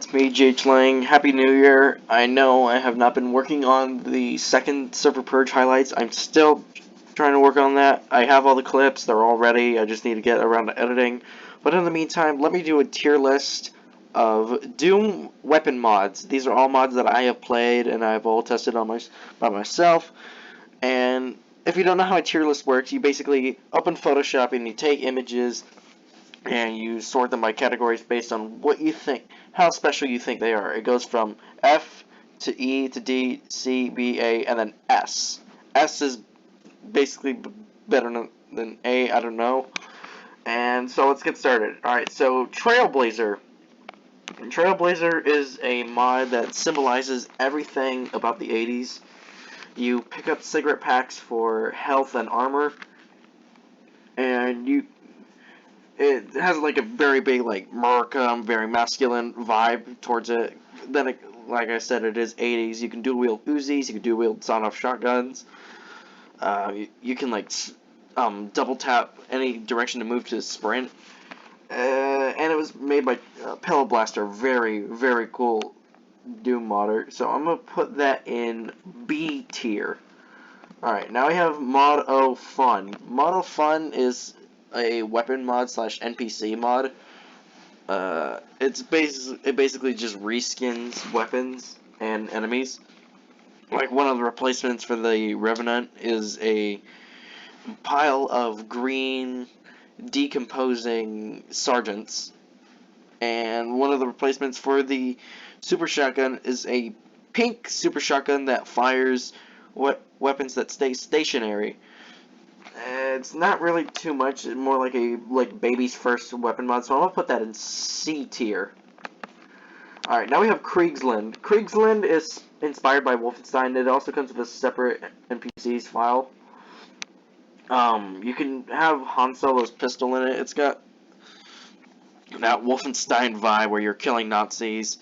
it's me, JH Lang. Happy New Year. I know I have not been working on the second Server Purge highlights. I'm still trying to work on that. I have all the clips, they're all ready. I just need to get around to editing. But in the meantime, let me do a tier list of Doom weapon mods. These are all mods that I have played and I've all tested on by myself. And if you don't know how a tier list works, you basically open Photoshop and you take images and you sort them by categories based on what you think, how special you think they are. It goes from F to E to D, C, B, A, and then S. S is basically better than A, I don't know. And so let's get started. Alright, so Trailblazer. Trailblazer is a mod that symbolizes everything about the 80s. You pick up cigarette packs for health and armor, and it has like a very big, like, Markham, very masculine vibe towards it. Then, like I said, it is 80s. You can dual wield Uzis, you can dual wield sawed-off shotguns. You can like double tap any direction to move to sprint. And it was made by Pillow Blaster, very very cool Doom modder. So I'm gonna put that in B tier. Alright, now we have Mod O Fun. Mod O Fun is a weapon mod slash NPC mod. It basically just reskins weapons and enemies. Like, one of the replacements for the Revenant is a pile of green decomposing sergeants, and one of the replacements for the super shotgun is a pink super shotgun that fires weapons that stay stationary. It's not really too much, it's more like a baby's first weapon mod, so I'm gonna put that in C tier. Alright, now we have Kriegsland. Kriegsland is inspired by Wolfenstein. It also comes with a separate NPCs file. You can have Han Solo's pistol in it. It's got that Wolfenstein vibe where you're killing Nazis,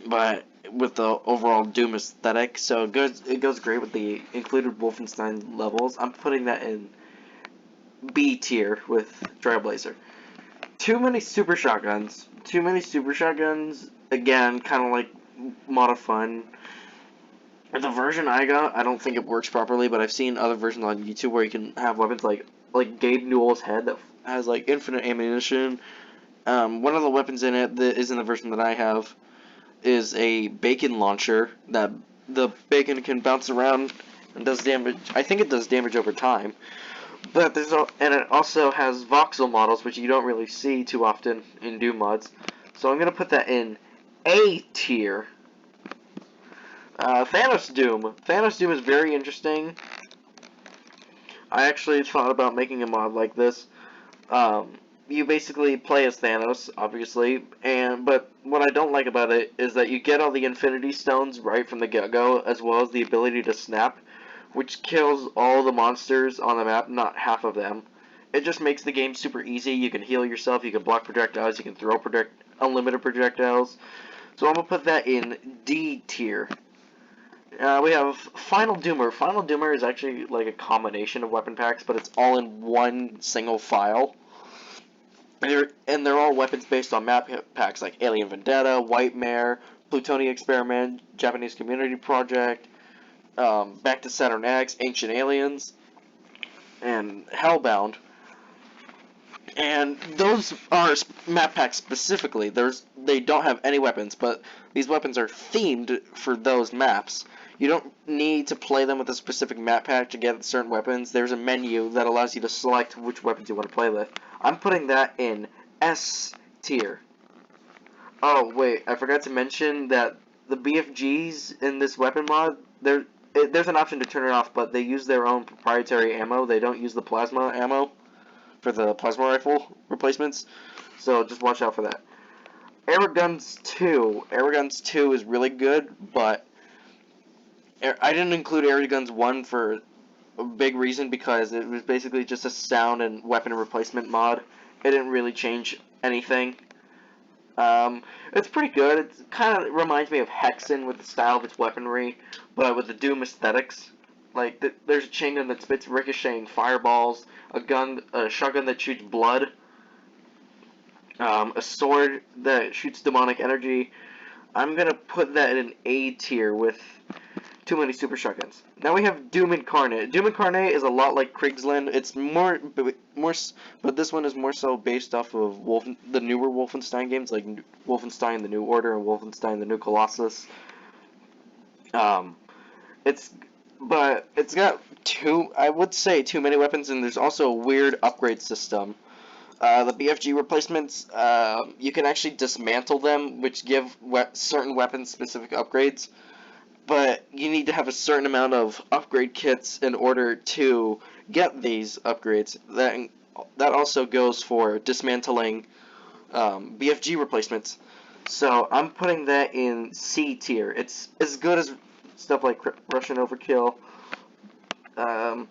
but with the overall Doom aesthetic. So it goes great with the included Wolfenstein levels. I'm putting that in B tier with Trailblazer. Too many super shotguns. Again, kind of like Mod of Fun. The version I got, I don't think it works properly, but I've seen other versions on YouTube where you can have weapons like Gabe Newell's head that has like infinite ammunition. One of the weapons in it that is in the version that I have is a bacon launcher that the bacon can bounce around and does damage. I think it does damage over time. But and it also has voxel models, which you don't really see too often in Doom mods. So I'm gonna put that in A tier. Thanos Doom. Thanos Doom is very interesting. I actually thought about making a mod like this. You basically play as Thanos, obviously, but what I don't like about it is that you get all the Infinity Stones right from the get-go, as well as the ability to snap, which kills all the monsters on the map, not half of them. It just makes the game super easy. You can heal yourself, you can block projectiles, you can throw unlimited projectiles. So I'm going to put that in D tier. We have Final Doomer. Final Doomer is actually like a combination of weapon packs, but it's all in one single file. And they're all weapons based on map packs like Alien Vendetta, White Mare, Plutonian Experiment, Japanese Community Project, Back to Saturn X, Ancient Aliens, and Hellbound. And those are map packs specifically. They don't have any weapons, but these weapons are themed for those maps. You don't need to play them with a specific map pack to get certain weapons. There's a menu that allows you to select which weapons you want to play with. I'm putting that in S tier. Oh, wait, I forgot to mention that the BFGs in this weapon mod, there's an option to turn it off, but they use their own proprietary ammo. They don't use the plasma ammo for the plasma rifle replacements, so just watch out for that. Air Guns 2. Air Guns 2 is really good, but I didn't include Air Guns 1 for a big reason, because it was basically just a sound and weapon replacement mod. It didn't really change anything. It's pretty good. It kind of reminds me of Hexen with the style of its weaponry, but with the Doom aesthetics. Like, there's a chain gun that spits ricocheting fireballs, a shotgun that shoots blood, A sword that shoots demonic energy. I'm gonna put that in an A tier with too many super shotguns. Now we have Doom Incarnate. Doom Incarnate is a lot like Kriegsland. It's but this one is more so based off of the newer Wolfenstein games, like Wolfenstein: The New Order and Wolfenstein: The New Colossus. Um, it's but it's got I would say too many weapons, and there's also a weird upgrade system. The BFG replacements, you can actually dismantle them, which give certain weapons specific upgrades, but you need to have a certain amount of upgrade kits in order to get these upgrades. That also goes for dismantling BFG replacements. So I'm putting that in C tier. It's as good as stuff like Russian Overkill, um,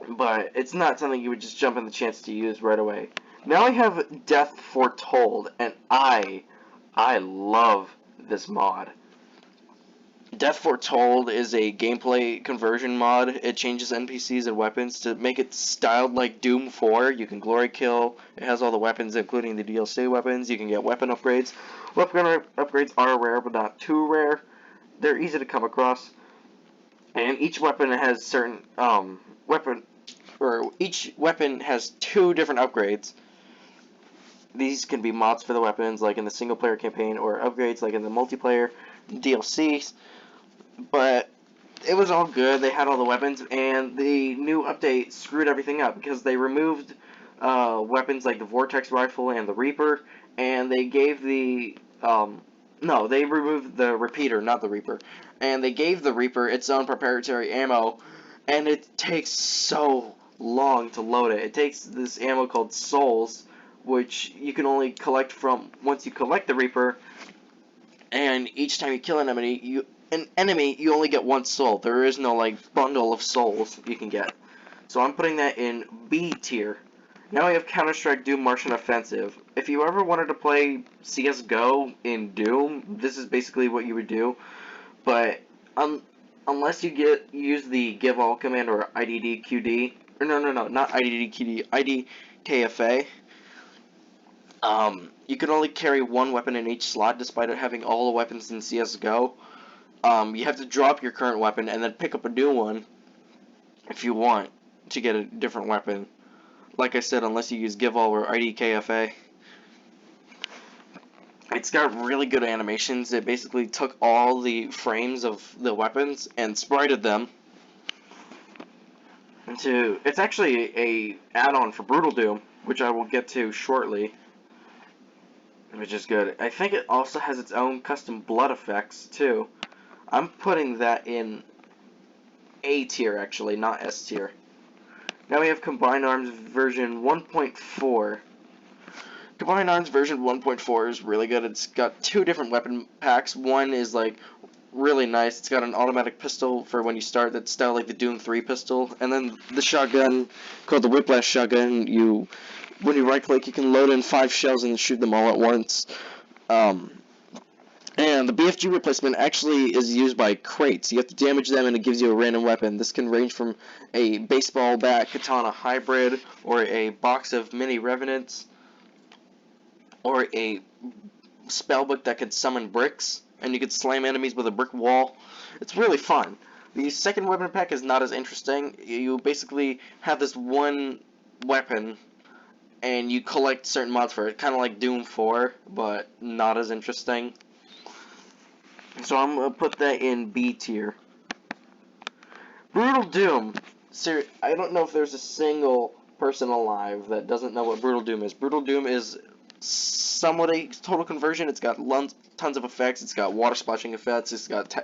but it's not something you would just jump in the chance to use right away. Now I have Death Foretold, and I love this mod. Death Foretold is a gameplay conversion mod. It changes NPCs and weapons to make it styled like Doom 4. You can glory kill. It has all the weapons, including the DLC weapons. You can get weapon upgrades. Weapon upgrades are rare, but not too rare. They're easy to come across. And each weapon has certain each weapon has 2 different upgrades. These can be mods for the weapons, like in the single player campaign, or upgrades, like in the multiplayer DLCs. But it was all good. They had all the weapons, and the new update screwed everything up because they removed weapons like the Vortex Rifle and the Reaper, and they gave the no, they removed the Repeater, not the Reaper, and they gave the Reaper its own proprietary ammo, and it takes so long to load it. It takes this ammo called Souls, which you can only collect from once you collect the Reaper, and each time you kill an enemy, you only get 1 soul. There is no, like, bundle of souls you can get. So I'm putting that in B tier. Now we have Counter-Strike Doom Martian Offensive. If you ever wanted to play CSGO in Doom, this is basically what you would do. But unless you use the give all command or IDDQD, or no, not IDDQD, IDKFA, you can only carry 1 weapon in each slot despite it having all the weapons in CSGO. You have to drop your current weapon and then pick up a new one if you want to get a different weapon. Like I said, unless you use give all or IDKFA. It's got really good animations. It basically took all the frames of the weapons and sprited them into... It's actually a add-on for Brutal Doom, which I will get to shortly, which is good. I think it also has its own custom blood effects, too. I'm putting that in A tier, actually, not S tier. Now we have Combined Arms version 1.4. Combined Arms version 1.4 is really good. It's got 2 different weapon packs. One is, like, really nice. It's got an automatic pistol for when you start that's styled like the Doom 3 pistol. And then the shotgun, called the Whiplash shotgun, when you right-click, you can load in 5 shells and shoot them all at once. And the BFG replacement actually is used by crates. You have to damage them and it gives you a random weapon. This can range from a baseball bat katana hybrid, or a box of mini revenants, or a spellbook that could summon bricks, and you could slam enemies with a brick wall. It's really fun. The second weapon pack is not as interesting. You basically have this one weapon, and you collect certain mods for it. Kind of like Doom 4, but not as interesting. So I'm going to put that in B tier. Brutal Doom. I don't know if there's a single person alive that doesn't know what Brutal Doom is. Brutal Doom is somewhat a total conversion. It's got tons of effects. It's got water splashing effects. It's got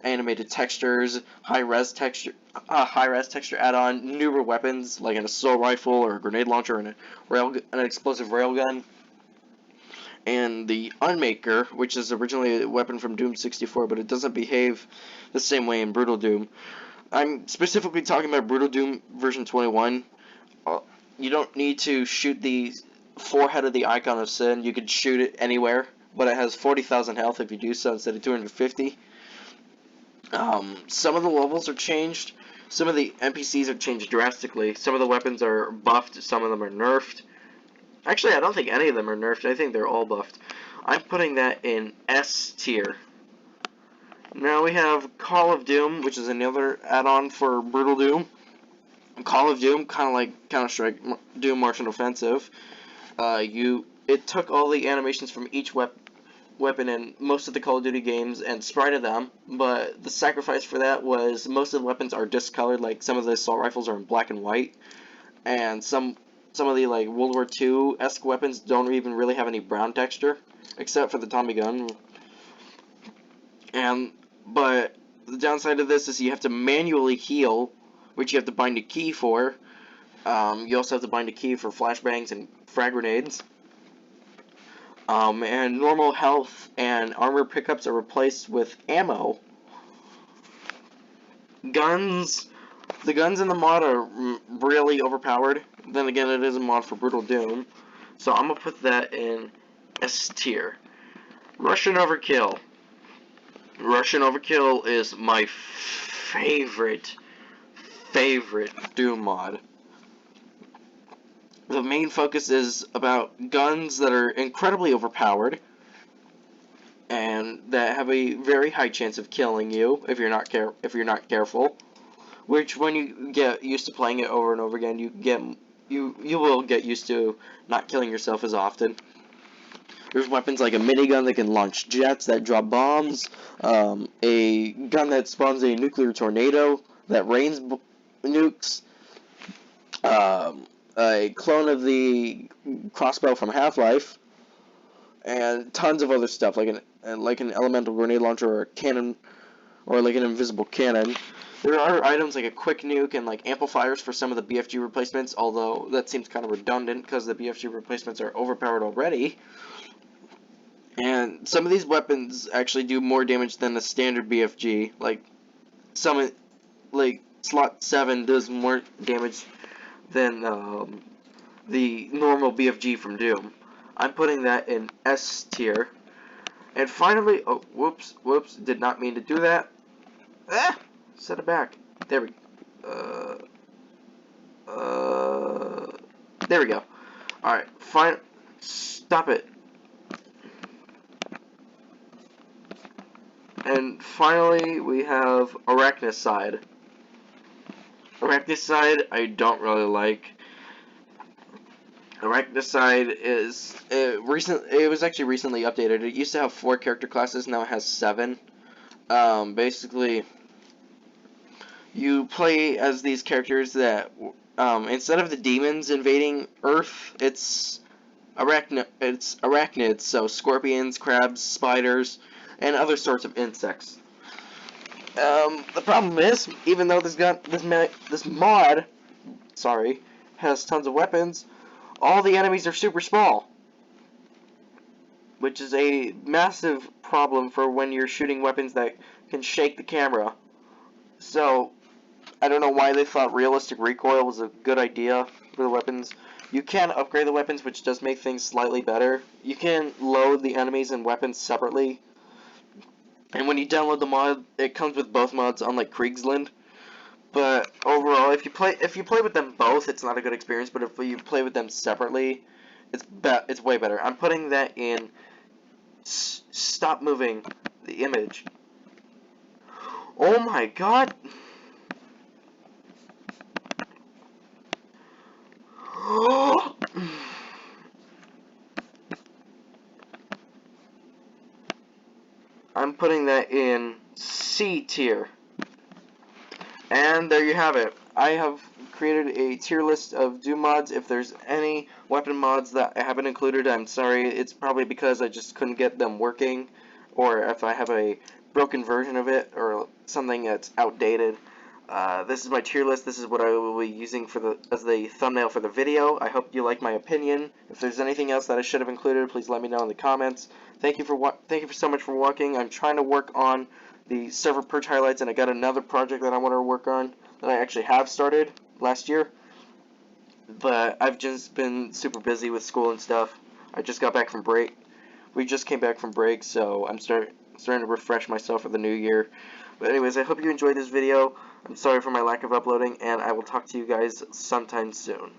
animated textures, high-res texture add-on, newer weapons like an assault rifle or a grenade launcher and an explosive railgun. And the Unmaker, which is originally a weapon from Doom 64, but it doesn't behave the same way in Brutal Doom. I'm specifically talking about Brutal Doom version 21. You don't need to shoot the forehead of the Icon of Sin. You could shoot it anywhere, but it has 40,000 health if you do so instead of 250. Some of the levels are changed. Some of the NPCs have changed drastically. Some of the weapons are buffed, some of them are nerfed. Actually, I don't think any of them are nerfed. I think they're all buffed. I'm putting that in S tier. Now we have Call of Doom, which is another add-on for Brutal Doom. Call of Doom, kind of like Counter-Strike Doom Martian Offensive. It took all the animations from each weapon in most of the Call of Duty games and sprited them, but the sacrifice for that was most of the weapons are discolored, like some of the assault rifles are in black and white, and some of the like World War II-esque weapons don't even really have any brown texture, except for the Tommy gun. But the downside of this is you have to manually heal, which you have to bind a key for. You also have to bind a key for flashbangs and frag grenades. And normal health and armor pickups are replaced with ammo. Guns. The guns in the mod are really overpowered. Then again, it is a mod for Brutal Doom. So I'm going to put that in S tier. Russian Overkill. Russian Overkill is my favorite Doom mod. The main focus is about guns that are incredibly overpowered and that have a very high chance of killing you if you're not careful. Which, when you get used to playing it over and over again, you will get used to not killing yourself as often. There's weapons like a minigun that can launch jets that drop bombs, a gun that spawns a nuclear tornado that rains nukes, a clone of the crossbow from Half-Life, and tons of other stuff like an elemental grenade launcher or a cannon, or like an invisible cannon. There are items like a quick nuke and like amplifiers for some of the BFG replacements, although that seems kind of redundant because the BFG replacements are overpowered already. And some of these weapons actually do more damage than the standard BFG. Like Slot 7 does more damage than the normal BFG from Doom. I'm putting that in S tier. And finally, oh, whoops, did not mean to do that. Set it back. There we there we go. Alright, fine. Stop it. And finally, we have Arachnicide. Arachnicide, I don't really like. Arachnicide it was actually recently updated. It used to have 4 character classes, now it has 7. Basically, you play as these characters that, instead of the demons invading Earth, it's arachnids, so scorpions, crabs, spiders, and other sorts of insects. The problem is, even though this mod, has tons of weapons, all the enemies are super small, which is a massive problem for when you're shooting weapons that can shake the camera. So, I don't know why they thought realistic recoil was a good idea for the weapons. You can upgrade the weapons, which does make things slightly better. You can load the enemies and weapons separately. And when you download the mod, it comes with both mods, unlike Kriegsland. But overall, if you play with them both, it's not a good experience. But if you play with them separately, it's way better. I'm putting that in. Stop moving the image. Oh my god! I'm putting that in C tier. And there you have it. I have created a tier list of Doom mods. If there's any weapon mods that I haven't included, I'm sorry. It's probably because I just couldn't get them working, or if I have a broken version of it, or something that's outdated. This is my tier list. This is what I will be using as the thumbnail for the video. I hope you like my opinion. If there's anything else that I should have included, please let me know in the comments. Thank you so much for watching. I'm trying to work on the server purge highlights, and I got another project that I want to work on that I actually have started last year. But I've just been super busy with school and stuff. I just got back from break. We just came back from break, so I'm starting to refresh myself for the new year. But anyways, I hope you enjoyed this video. I'm sorry for my lack of uploading, and I will talk to you guys sometime soon.